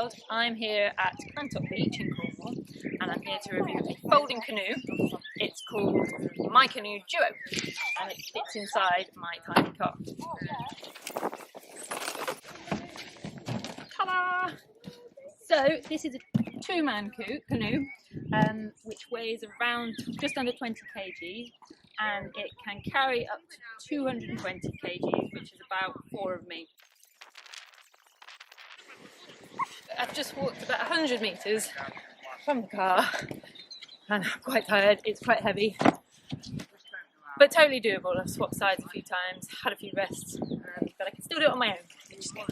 world. I'm here at Canoe Beach in Cornwall and I'm here to review a folding canoe. It's called MyCanoe Duo and it fits inside my tiny car. Ta-da! So this is a two-man canoe which weighs around just under 20 kg and it can carry up to 220 kg, which is about 4 of me. I've just walked about 100 metres from the car and I'm quite tired. It's quite heavy, but totally doable. I've swapped sides a few times, had a few rests, but I can still do it on my own, which is good.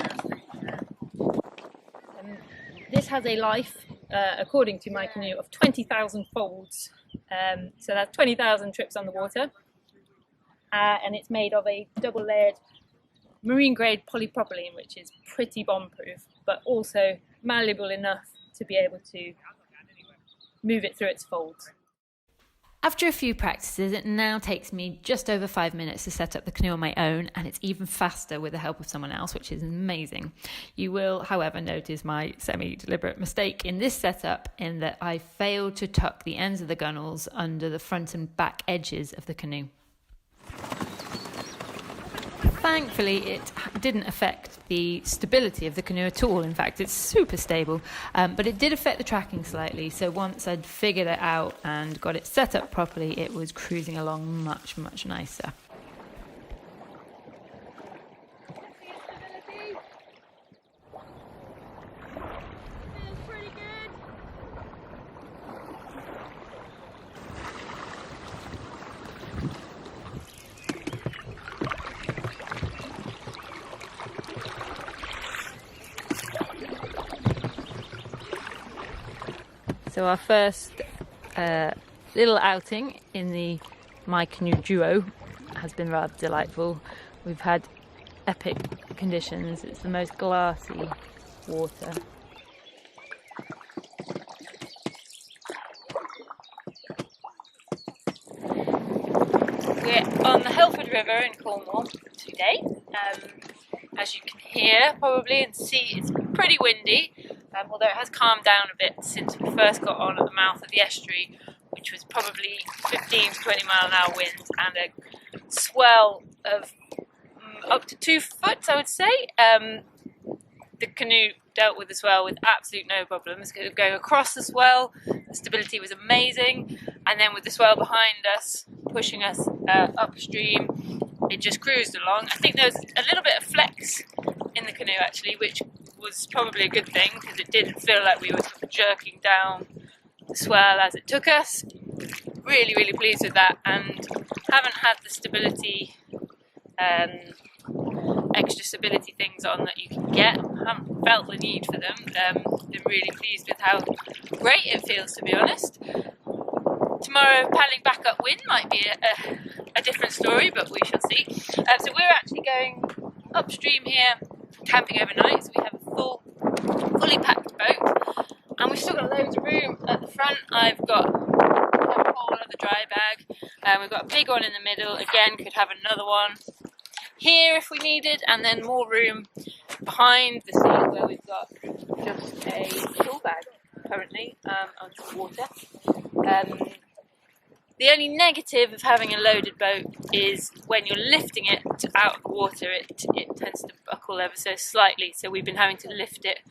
This has a life, according to MyCanoe, of 20,000 folds. So that's 20,000 trips on the water, and it's made of a double-layered marine-grade polypropylene, which is pretty bomb-proof, but also malleable enough to be able to move it through its folds. After a few practices, it now takes me just over 5 minutes to set up the canoe on my own, and it's even faster with the help of someone else, which is amazing. You will, however, notice my semi-deliberate mistake in this setup in that I failed to tuck the ends of the gunnels under the front and back edges of the canoe. Thankfully, it didn't affect the stability of the canoe at all. In fact, it's super stable, but it did affect the tracking slightly. So once I'd figured it out and got it set up properly, it was cruising along much, much nicer. So our first little outing in the MyCanoe Duo has been rather delightful. We've had epic conditions. It's the most glassy water. We're on the Helford River in Cornwall today. As you can hear probably and see, it's pretty windy. Although it has calmed down a bit since we first got on at the mouth of the estuary, which was probably 15 to 20 mile an hour winds and a swell of up to 2 foot, I would say. The canoe dealt with the swell with absolute no problems. Going across the swell, the stability was amazing, and then with the swell behind us, pushing us upstream, it just cruised along. I think there was a little bit of flex in the canoe actually, which was probably a good thing because it didn't feel like we were jerking down the swell as it took us. Really, really pleased with that, and haven't had the stability, extra stability things on that you can get. Haven't felt the need for them. Been really pleased with how great it feels, to be honest. Tomorrow, paddling back upwind might be a different story, but we shall see. So we're actually going upstream here, camping overnight. So we have a fully packed boat, and we've still got loads of room at the front. I've got a whole other dry bag. We've got a big one in the middle. Again, could have another one here if we needed, and then more room behind the seat where we've got just a tool bag currently on some water. The only negative of having a loaded boat is when you're lifting it out of the water, it tends to buckle ever so slightly. So we've been having to lift it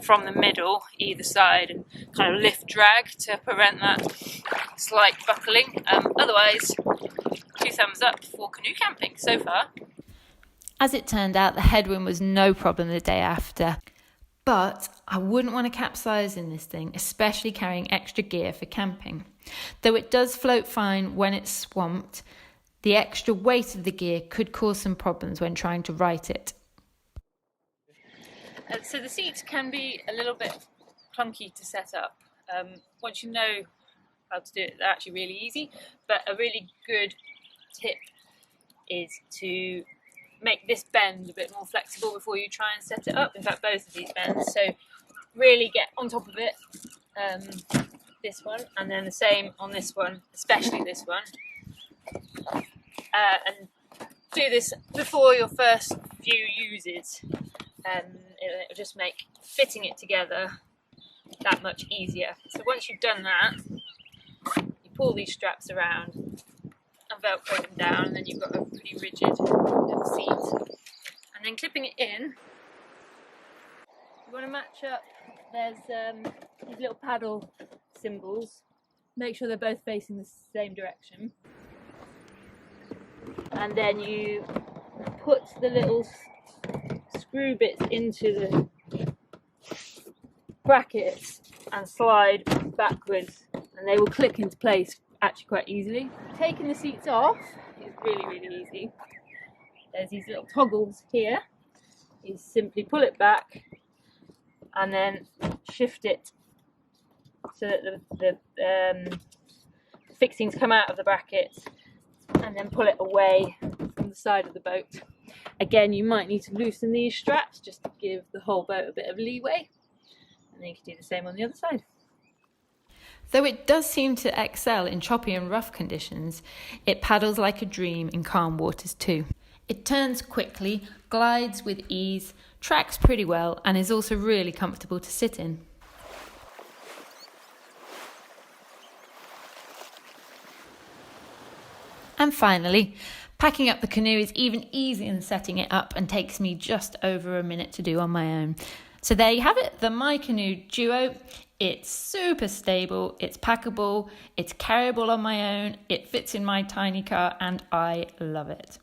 from the middle, either side, and kind of lift drag to prevent that slight buckling. Otherwise, 2 thumbs up for canoe camping so far. As it turned out, the headwind was no problem the day after. But I wouldn't want to capsize in this thing, especially carrying extra gear for camping. Though it does float fine when it's swamped, the extra weight of the gear could cause some problems when trying to right it. So the seats can be a little bit clunky to set up. Once you know how to do it, they're actually really easy. But a really good tip is to make this bend a bit more flexible before you try and set it up. In fact, both of these bends. So really get on top of it, this one, and then the same on this one, especially this one. And do this before your first few uses. it'll just make fitting it together that much easier. So once you've done that, you pull these straps around and velcro them down, and then you've got a pretty rigid little seat. And then clipping it in, you want to match up. There's these little paddle symbols. Make sure they're both facing the same direction. And then you put the little screw bits into the brackets and slide backwards, and they will click into place actually quite easily. Taking the seats off is really, really easy. There's these little toggles here. You simply pull it back and then shift it so that the fixings come out of the brackets, and then pull it away from the side of the boat. Again, you might need to loosen these straps just to give the whole boat a bit of leeway, and then you can do the same on the other side. Though it does seem to excel in choppy and rough conditions, it paddles like a dream in calm waters too. It turns quickly, glides with ease, tracks pretty well, and is also really comfortable to sit in. And finally, packing up the canoe is even easier than setting it up and takes me just over a minute to do on my own. So there you have it, the MyCanoe Duo. It's super stable, it's packable, it's carryable on my own, it fits in my tiny car, and I love it.